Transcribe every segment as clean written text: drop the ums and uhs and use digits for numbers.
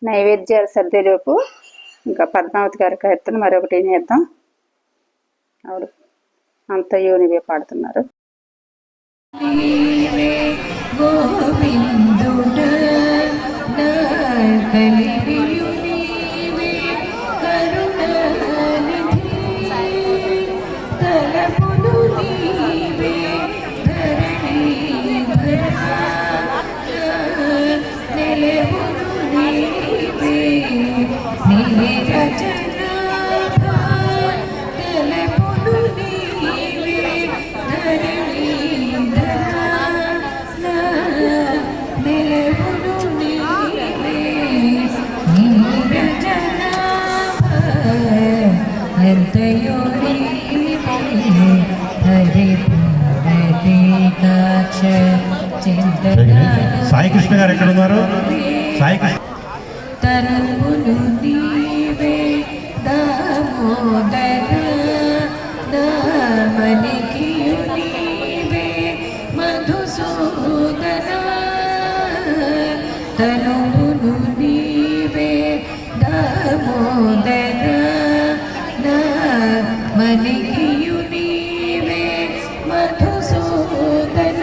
నైవేద్యాలు సర్దేలోపు ఇంకా పద్మావతి గారి కీర్తన మరొకటి చేద్దాం. ఆవిడ అంతయు నీవే పాడుతున్నారు. సాయి కృష్ణ గారు ఎక్కడ ఉన్నారు? సాయి తనువులు నీవే దామోదర దామనికి నీవే మధుసూదన తనువులు నీవే దామోదర దామనికి నీవే మధుసూదన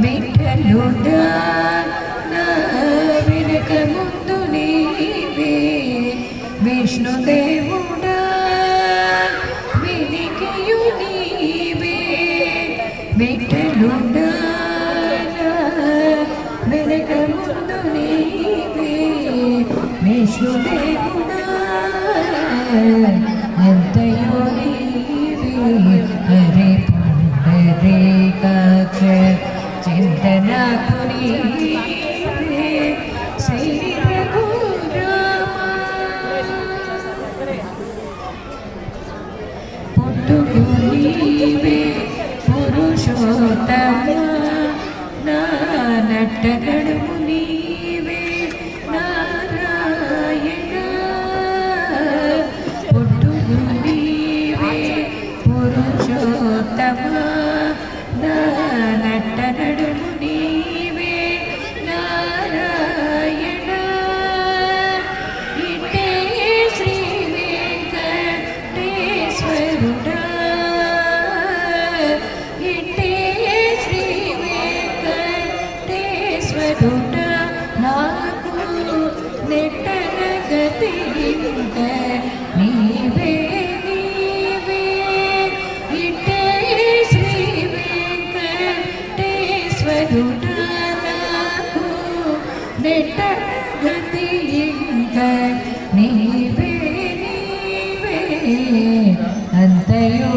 విఠలుడా నా వెనక ముందు నీవే విష్ణుదేవుడా వినికియు నీవే విఠలుడా నా వెనక ముందు నీవే విష్ణుదేవుడా అంతయో నీవే హరే పుండరీకాక్ష చింతనాకు నీవే శ్రీ రఘురామ పుట్టుకు నీవే పురుషోత్తమ నా నట్ట నడుము నీవే నారాయణ పుట్టుకు నీవే పురుషోత్తమ నా నట్ట నడుము నీవే నారాయణ ఇటే శ్రీ వెంకటేశ్వరుడా ఇటే శ్రీ వెంకటేశ్వరుడా నాకు నెట్టన గతి నీవే నీవే ఇటే శ్రీ వెంకటేశ్వరుడా నాకు నెట్టన గతి నీవే నీవే అంతయో